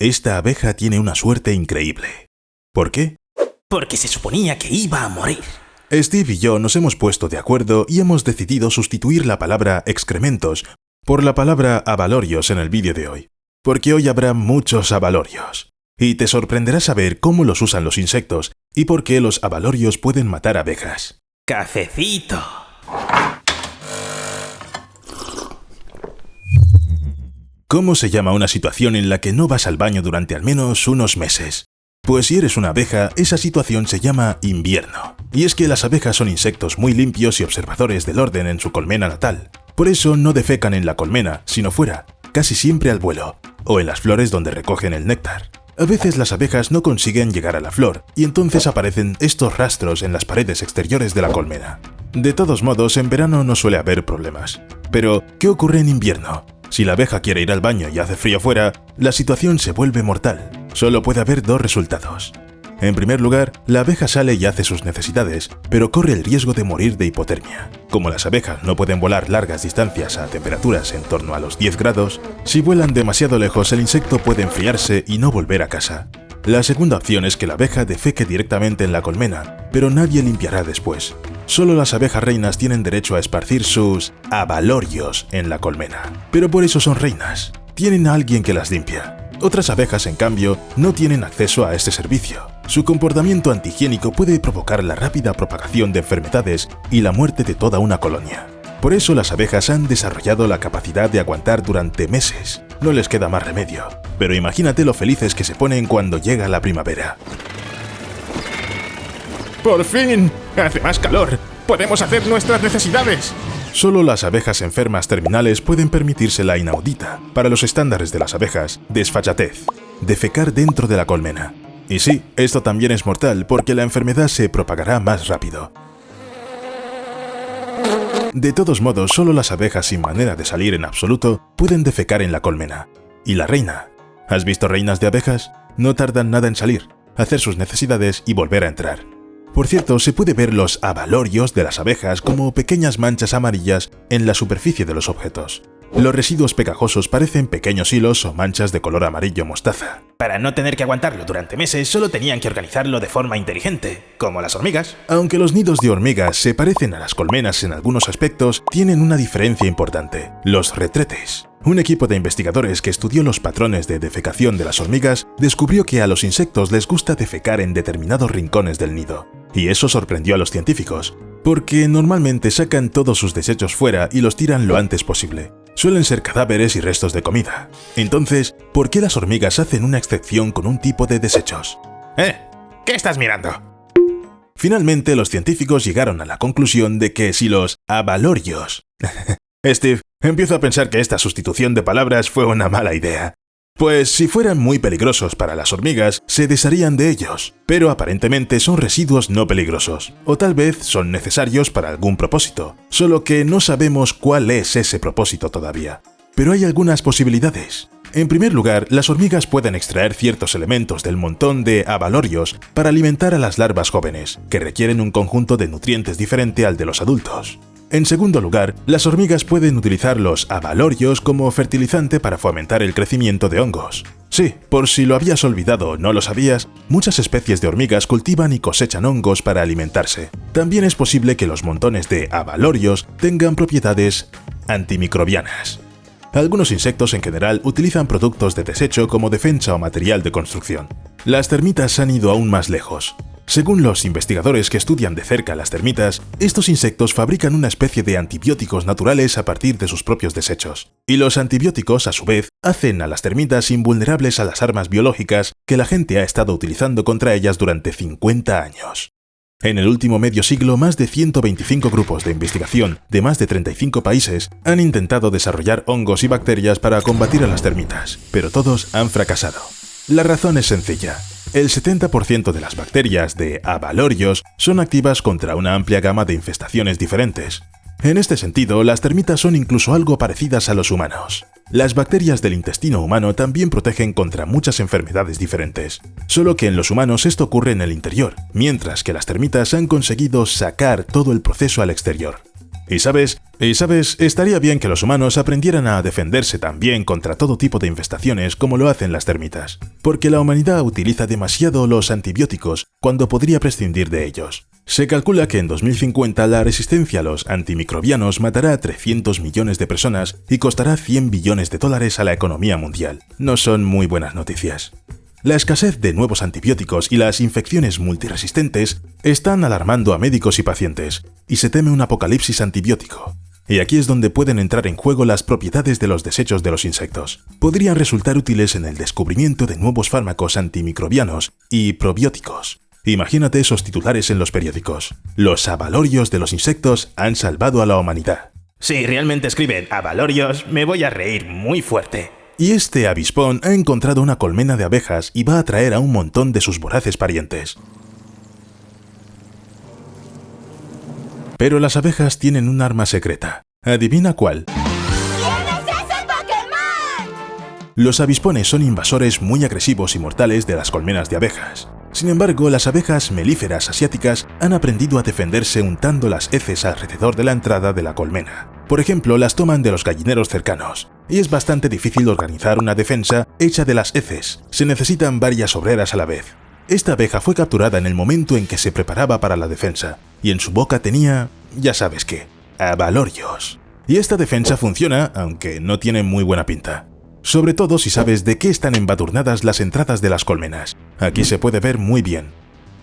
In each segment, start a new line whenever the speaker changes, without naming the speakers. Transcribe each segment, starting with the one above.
Esta abeja tiene una suerte increíble. ¿Por qué?
Porque se suponía que iba a morir.
Steve y yo nos hemos puesto de acuerdo y hemos decidido sustituir la palabra excrementos por la palabra abalorios en el vídeo de hoy. Porque hoy habrá muchos abalorios. Y te sorprenderá saber cómo los usan los insectos y por qué los abalorios pueden matar abejas.
¡Cafecito!
¿Cómo se llama una situación en la que no vas al baño durante al menos unos meses? Pues si eres una abeja, esa situación se llama invierno. Y es que las abejas son insectos muy limpios y observadores del orden en su colmena natal. Por eso no defecan en la colmena, sino fuera, casi siempre al vuelo, o en las flores donde recogen el néctar. A veces las abejas no consiguen llegar a la flor, y entonces aparecen estos rastros en las paredes exteriores de la colmena. De todos modos, en verano no suele haber problemas. Pero, ¿qué ocurre en invierno? Si la abeja quiere ir al baño y hace frío fuera, la situación se vuelve mortal. Solo puede haber dos resultados. En primer lugar, la abeja sale y hace sus necesidades, pero corre el riesgo de morir de hipotermia. Como las abejas no pueden volar largas distancias a temperaturas en torno a los 10 grados, si vuelan demasiado lejos el insecto puede enfriarse y no volver a casa. La segunda opción es que la abeja defeque directamente en la colmena, pero nadie limpiará después. Solo las abejas reinas tienen derecho a esparcir sus abalorios en la colmena. Pero por eso son reinas. Tienen a alguien que las limpia. Otras abejas, en cambio, no tienen acceso a este servicio. Su comportamiento antihigiénico puede provocar la rápida propagación de enfermedades y la muerte de toda una colonia. Por eso las abejas han desarrollado la capacidad de aguantar durante meses. No les queda más remedio. Pero imagínate lo felices que se ponen cuando llega la primavera.
¡Por fin! ¡Hace más calor! ¡Podemos hacer nuestras necesidades!
Solo las abejas enfermas terminales pueden permitirse la inaudita, para los estándares de las abejas, desfachatez: defecar dentro de la colmena. Y sí, esto también es mortal porque la enfermedad se propagará más rápido. De todos modos, solo las abejas sin manera de salir en absoluto pueden defecar en la colmena. ¿Y la reina? ¿Has visto reinas de abejas? No tardan nada en salir, hacer sus necesidades y volver a entrar. Por cierto, se puede ver los abalorios de las abejas como pequeñas manchas amarillas en la superficie de los objetos. Los residuos pegajosos parecen pequeños hilos o manchas de color amarillo mostaza.
Para no tener que aguantarlo durante meses, solo tenían que organizarlo de forma inteligente, como las hormigas.
Aunque los nidos de hormigas se parecen a las colmenas en algunos aspectos, tienen una diferencia importante: los retretes. Un equipo de investigadores que estudió los patrones de defecación de las hormigas descubrió que a los insectos les gusta defecar en determinados rincones del nido. Y eso sorprendió a los científicos, porque normalmente sacan todos sus desechos fuera y los tiran lo antes posible. Suelen ser cadáveres y restos de comida. Entonces, ¿por qué las hormigas hacen una excepción con un tipo de desechos?
¿Qué estás mirando?
Finalmente, los científicos llegaron a la conclusión de que si los abalorios... Steve, empiezo a pensar que esta sustitución de palabras fue una mala idea. Pues si fueran muy peligrosos para las hormigas, se desharían de ellos, pero aparentemente son residuos no peligrosos, o tal vez son necesarios para algún propósito, solo que no sabemos cuál es ese propósito todavía. Pero hay algunas posibilidades. En primer lugar, las hormigas pueden extraer ciertos elementos del montón de abalorios para alimentar a las larvas jóvenes, que requieren un conjunto de nutrientes diferente al de los adultos. En segundo lugar, las hormigas pueden utilizar los abalorios como fertilizante para fomentar el crecimiento de hongos. Sí, por si lo habías olvidado o no lo sabías, muchas especies de hormigas cultivan y cosechan hongos para alimentarse. También es posible que los montones de abalorios tengan propiedades antimicrobianas. Algunos insectos en general utilizan productos de desecho como defensa o material de construcción. Las termitas han ido aún más lejos. Según los investigadores que estudian de cerca las termitas, estos insectos fabrican una especie de antibióticos naturales a partir de sus propios desechos. Y los antibióticos, a su vez, hacen a las termitas invulnerables a las armas biológicas que la gente ha estado utilizando contra ellas durante 50 años. En el último medio siglo, más de 125 grupos de investigación de más de 35 países han intentado desarrollar hongos y bacterias para combatir a las termitas, pero todos han fracasado. La razón es sencilla. El 70% de las bacterias de abalorios son activas contra una amplia gama de infestaciones diferentes. En este sentido, las termitas son incluso algo parecidas a los humanos. Las bacterias del intestino humano también protegen contra muchas enfermedades diferentes, solo que en los humanos esto ocurre en el interior, mientras que las termitas han conseguido sacar todo el proceso al exterior. Y sabes, estaría bien que los humanos aprendieran a defenderse también contra todo tipo de infestaciones como lo hacen las termitas, porque la humanidad utiliza demasiado los antibióticos cuando podría prescindir de ellos. Se calcula que en 2050 la resistencia a los antimicrobianos matará a 300 millones de personas y costará 100 billones de dólares a la economía mundial. No son muy buenas noticias. La escasez de nuevos antibióticos y las infecciones multiresistentes están alarmando a médicos y pacientes, y se teme un apocalipsis antibiótico. Y aquí es donde pueden entrar en juego las propiedades de los desechos de los insectos. Podrían resultar útiles en el descubrimiento de nuevos fármacos antimicrobianos y probióticos. Imagínate esos titulares en los periódicos. Los abalorios de los insectos han salvado a la humanidad.
Si realmente escriben abalorios, me voy a reír muy fuerte.
Y este avispón ha encontrado una colmena de abejas y va a atraer a un montón de sus voraces parientes. Pero las abejas tienen un arma secreta. ¿Adivina cuál?
¿Quién es ese Pokémon?
Los avispones son invasores muy agresivos y mortales de las colmenas de abejas. Sin embargo, las abejas melíferas asiáticas han aprendido a defenderse untando las heces alrededor de la entrada de la colmena. Por ejemplo, las toman de los gallineros cercanos. Y es bastante difícil organizar una defensa hecha de las heces. Se necesitan varias obreras a la vez. Esta abeja fue capturada en el momento en que se preparaba para la defensa, y en su boca tenía, ya sabes qué, abalorios. Y esta defensa funciona, aunque no tiene muy buena pinta. Sobre todo si sabes de qué están embadurnadas las entradas de las colmenas. Aquí se puede ver muy bien.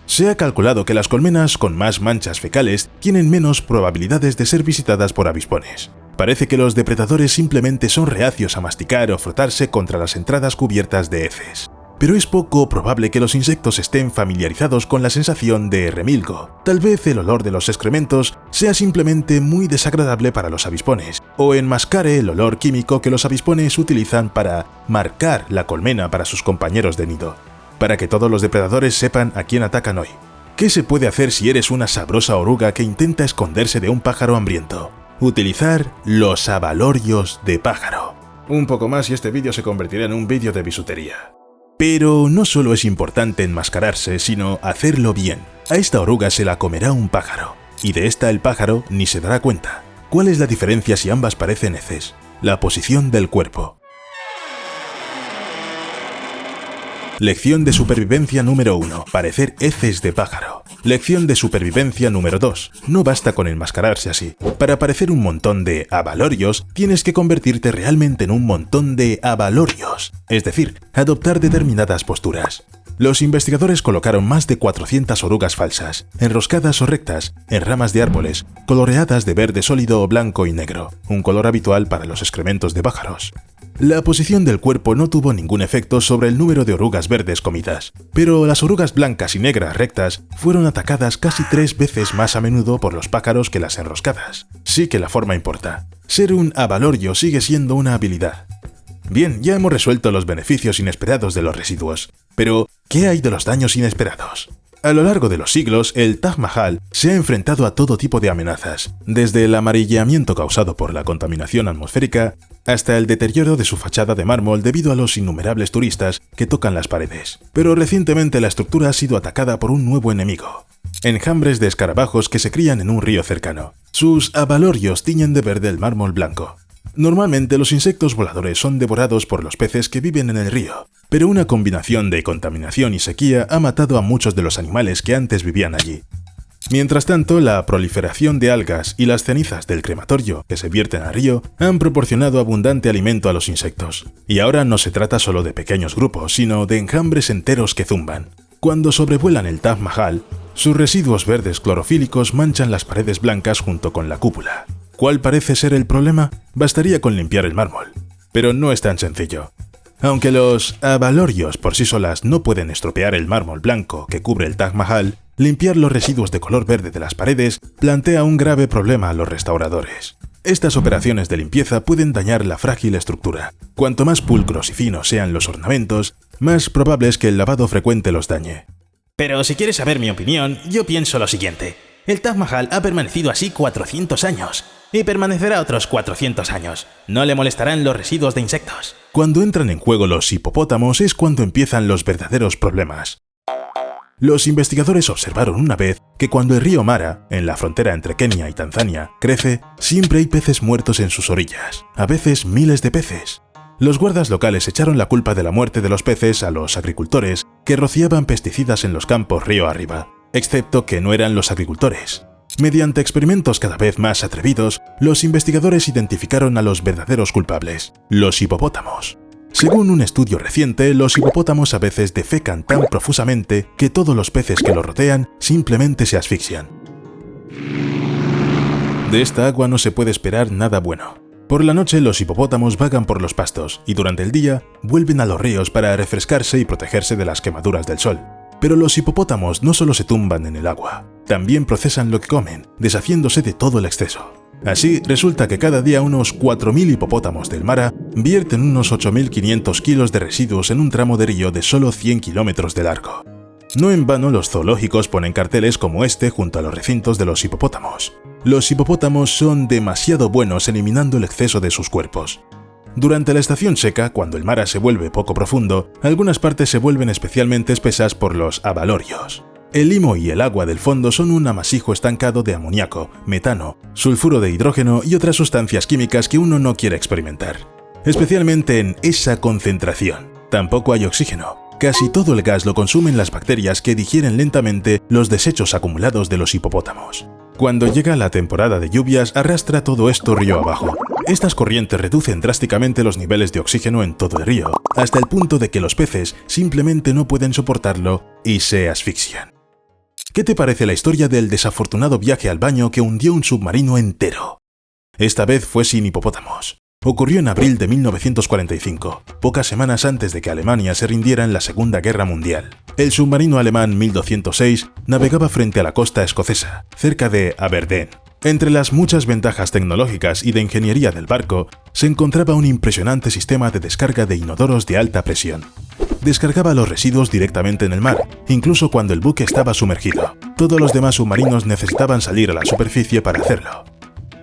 Se ha calculado que las colmenas con más manchas fecales tienen menos probabilidades de ser visitadas por avispones. Parece que los depredadores simplemente son reacios a masticar o frotarse contra las entradas cubiertas de heces. Pero es poco probable que los insectos estén familiarizados con la sensación de remilgo. Tal vez el olor de los excrementos sea simplemente muy desagradable para los avispones, o enmascare el olor químico que los avispones utilizan para marcar la colmena para sus compañeros de nido, para que todos los depredadores sepan a quién atacan hoy. ¿Qué se puede hacer si eres una sabrosa oruga que intenta esconderse de un pájaro hambriento? Utilizar los abalorios de pájaro. Un poco más y este vídeo se convertirá en un vídeo de bisutería. Pero no solo es importante enmascararse, sino hacerlo bien. A esta oruga se la comerá un pájaro, y de esta el pájaro ni se dará cuenta. ¿Cuál es la diferencia si ambas parecen heces? La posición del cuerpo. Lección de supervivencia número 1. Parecer heces de pájaro. Lección de supervivencia número 2. No basta con enmascararse así. Para parecer un montón de abalorios, tienes que convertirte realmente en un montón de abalorios. Es decir, adoptar determinadas posturas. Los investigadores colocaron más de 400 orugas falsas, enroscadas o rectas, en ramas de árboles, coloreadas de verde sólido o blanco y negro, un color habitual para los excrementos de pájaros. La posición del cuerpo no tuvo ningún efecto sobre el número de orugas verdes comidas, pero las orugas blancas y negras rectas fueron atacadas casi 3 veces más a menudo por los pájaros que las enroscadas. Sí que la forma importa. Ser un abalorio sigue siendo una habilidad. Bien, ya hemos resuelto los beneficios inesperados de los residuos, pero ¿qué hay de los daños inesperados? A lo largo de los siglos, el Taj Mahal se ha enfrentado a todo tipo de amenazas, desde el amarillamiento causado por la contaminación atmosférica hasta el deterioro de su fachada de mármol debido a los innumerables turistas que tocan las paredes. Pero recientemente la estructura ha sido atacada por un nuevo enemigo: enjambres de escarabajos que se crían en un río cercano. Sus abalorios tiñen de verde el mármol blanco. Normalmente los insectos voladores son devorados por los peces que viven en el río, pero una combinación de contaminación y sequía ha matado a muchos de los animales que antes vivían allí. Mientras tanto, la proliferación de algas y las cenizas del crematorio que se vierten al río han proporcionado abundante alimento a los insectos. Y ahora no se trata solo de pequeños grupos, sino de enjambres enteros que zumban. Cuando sobrevuelan el Taj Mahal, sus residuos verdes clorofílicos manchan las paredes blancas junto con la cúpula. ¿Cuál parece ser el problema? Bastaría con limpiar el mármol. Pero no es tan sencillo. Aunque los abalorios por sí solas no pueden estropear el mármol blanco que cubre el Taj Mahal, limpiar los residuos de color verde de las paredes plantea un grave problema a los restauradores. Estas operaciones de limpieza pueden dañar la frágil estructura. Cuanto más pulcros y finos sean los ornamentos, más probable es que el lavado frecuente los dañe.
Pero si quieres saber mi opinión, yo pienso lo siguiente. El Taj Mahal ha permanecido así 400 años. Y permanecerá otros 400 años. No le molestarán los residuos de insectos.
Cuando entran en juego los hipopótamos es cuando empiezan los verdaderos problemas. Los investigadores observaron una vez que cuando el río Mara, en la frontera entre Kenia y Tanzania, crece, siempre hay peces muertos en sus orillas, a veces miles de peces. Los guardas locales echaron la culpa de la muerte de los peces a los agricultores que rociaban pesticidas en los campos río arriba, excepto que no eran los agricultores. Mediante experimentos cada vez más atrevidos, los investigadores identificaron a los verdaderos culpables, los hipopótamos. Según un estudio reciente, los hipopótamos a veces defecan tan profusamente que todos los peces que los rodean simplemente se asfixian. De esta agua no se puede esperar nada bueno. Por la noche los hipopótamos vagan por los pastos y durante el día vuelven a los ríos para refrescarse y protegerse de las quemaduras del sol. Pero los hipopótamos no solo se tumban en el agua, también procesan lo que comen, deshaciéndose de todo el exceso. Así, resulta que cada día unos 4.000 hipopótamos del Mara vierten unos 8.500 kilos de residuos en un tramo de río de solo 100 kilómetros de largo. No en vano los zoológicos ponen carteles como este junto a los recintos de los hipopótamos. Los hipopótamos son demasiado buenos eliminando el exceso de sus cuerpos. Durante la estación seca, cuando el Mara se vuelve poco profundo, algunas partes se vuelven especialmente espesas por los abalorios. El limo y el agua del fondo son un amasijo estancado de amoníaco, metano, sulfuro de hidrógeno y otras sustancias químicas que uno no quiere experimentar. Especialmente en esa concentración. Tampoco hay oxígeno. Casi todo el gas lo consumen las bacterias que digieren lentamente los desechos acumulados de los hipopótamos. Cuando llega la temporada de lluvias, arrastra todo esto río abajo. Estas corrientes reducen drásticamente los niveles de oxígeno en todo el río, hasta el punto de que los peces simplemente no pueden soportarlo y se asfixian. ¿Qué te parece la historia del desafortunado viaje al baño que hundió un submarino entero? Esta vez fue sin hipopótamos. Ocurrió en abril de 1945, pocas semanas antes de que Alemania se rindiera en la Segunda Guerra Mundial. El submarino alemán 1206 navegaba frente a la costa escocesa, cerca de Aberdeen. Entre las muchas ventajas tecnológicas y de ingeniería del barco, se encontraba un impresionante sistema de descarga de inodoros de alta presión. Descargaba los residuos directamente en el mar, incluso cuando el buque estaba sumergido. Todos los demás submarinos necesitaban salir a la superficie para hacerlo.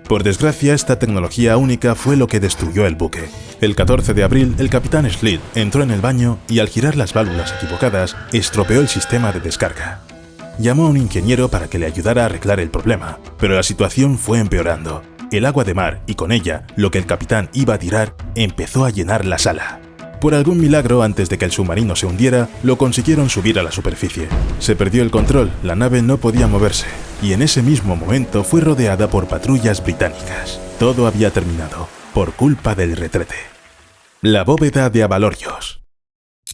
Por desgracia, esta tecnología única fue lo que destruyó el buque. El 14 de abril, el capitán Schlitt entró en el baño y al girar las válvulas equivocadas, estropeó el sistema de descarga. Llamó a un ingeniero para que le ayudara a arreglar el problema, pero la situación fue empeorando. El agua de mar y con ella, lo que el capitán iba a tirar, empezó a llenar la sala. Por algún milagro, antes de que el submarino se hundiera, lo consiguieron subir a la superficie. Se perdió el control, la nave no podía moverse, y en ese mismo momento fue rodeada por patrullas británicas. Todo había terminado, por culpa del retrete. La bóveda de abalorios.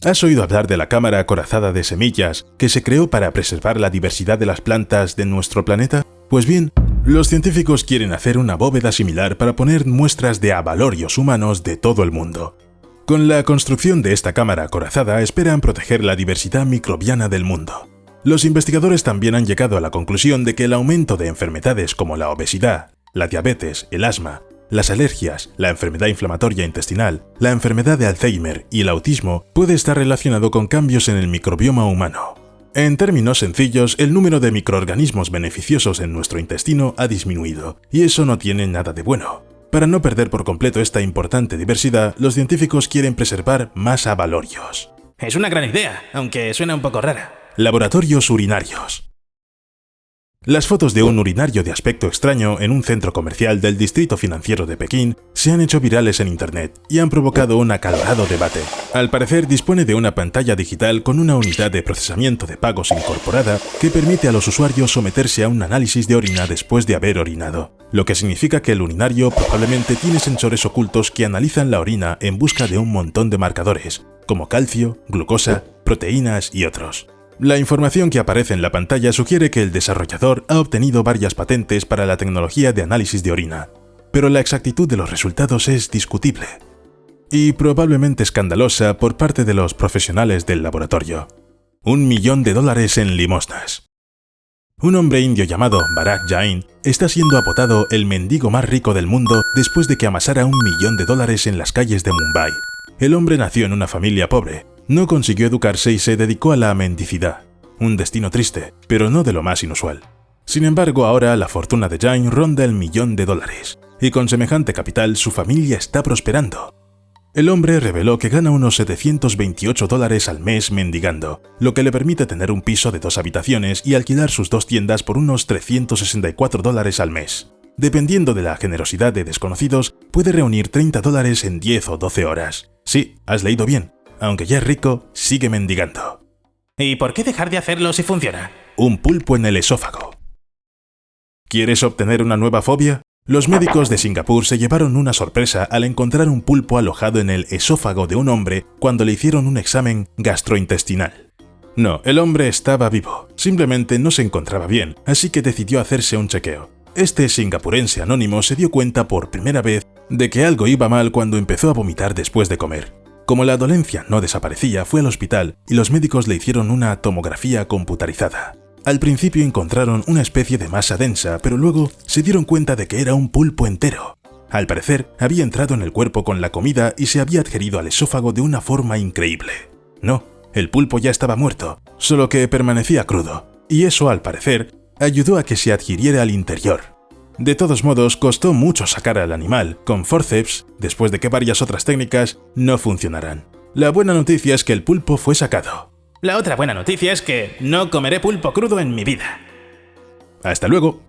¿Has oído hablar de la cámara acorazada de semillas que se creó para preservar la diversidad de las plantas de nuestro planeta? Pues bien, los científicos quieren hacer una bóveda similar para poner muestras de abalorios humanos de todo el mundo. Con la construcción de esta cámara acorazada esperan proteger la diversidad microbiana del mundo. Los investigadores también han llegado a la conclusión de que el aumento de enfermedades como la obesidad, la diabetes, el asma, las alergias, la enfermedad inflamatoria intestinal, la enfermedad de Alzheimer y el autismo puede estar relacionado con cambios en el microbioma humano. En términos sencillos, el número de microorganismos beneficiosos en nuestro intestino ha disminuido, y eso no tiene nada de bueno. Para no perder por completo esta importante diversidad, los científicos quieren preservar más abalorios.
Es una gran idea, aunque suena un poco rara.
Laboratorios urinarios. Las fotos de un urinario de aspecto extraño en un centro comercial del distrito financiero de Pekín se han hecho virales en internet y han provocado un acalorado debate. Al parecer dispone de una pantalla digital con una unidad de procesamiento de pagos incorporada que permite a los usuarios someterse a un análisis de orina después de haber orinado, lo que significa que el urinario probablemente tiene sensores ocultos que analizan la orina en busca de un montón de marcadores, como calcio, glucosa, proteínas y otros. La información que aparece en la pantalla sugiere que el desarrollador ha obtenido varias patentes para la tecnología de análisis de orina, pero la exactitud de los resultados es discutible y probablemente escandalosa por parte de los profesionales del laboratorio. $1 millón en limosnas. Un hombre indio llamado Bharat Jain está siendo apodado el mendigo más rico del mundo después de que amasara $1 millón en las calles de Mumbai. El hombre nació en una familia pobre. No consiguió educarse y se dedicó a la mendicidad. Un destino triste, pero no de lo más inusual. Sin embargo, ahora la fortuna de Jain ronda el $1 millón, y con semejante capital su familia está prosperando. El hombre reveló que gana unos $728 al mes mendigando, lo que le permite tener un piso de 2 habitaciones y alquilar sus 2 tiendas por unos $364 al mes. Dependiendo de la generosidad de desconocidos, puede reunir $30 en 10 o 12 horas. Sí, has leído bien. Aunque ya es rico, sigue mendigando.
¿Y por qué dejar de hacerlo si funciona?
Un pulpo en el esófago. ¿Quieres obtener una nueva fobia? Los médicos de Singapur se llevaron una sorpresa al encontrar un pulpo alojado en el esófago de un hombre cuando le hicieron un examen gastrointestinal. No, el hombre estaba vivo, simplemente no se encontraba bien, así que decidió hacerse un chequeo. Este singapurense anónimo se dio cuenta por primera vez de que algo iba mal cuando empezó a vomitar después de comer. Como la dolencia no desaparecía, fue al hospital y los médicos le hicieron una tomografía computarizada. Al principio encontraron una especie de masa densa, pero luego se dieron cuenta de que era un pulpo entero. Al parecer, había entrado en el cuerpo con la comida y se había adherido al esófago de una forma increíble. No, el pulpo ya estaba muerto, solo que permanecía crudo, y eso, al parecer, ayudó a que se adhiriera al interior. De todos modos, costó mucho sacar al animal con forceps, después de que varias otras técnicas no funcionaran. La buena noticia es que el pulpo fue sacado.
La otra buena noticia es que no comeré pulpo crudo en mi vida.
Hasta luego.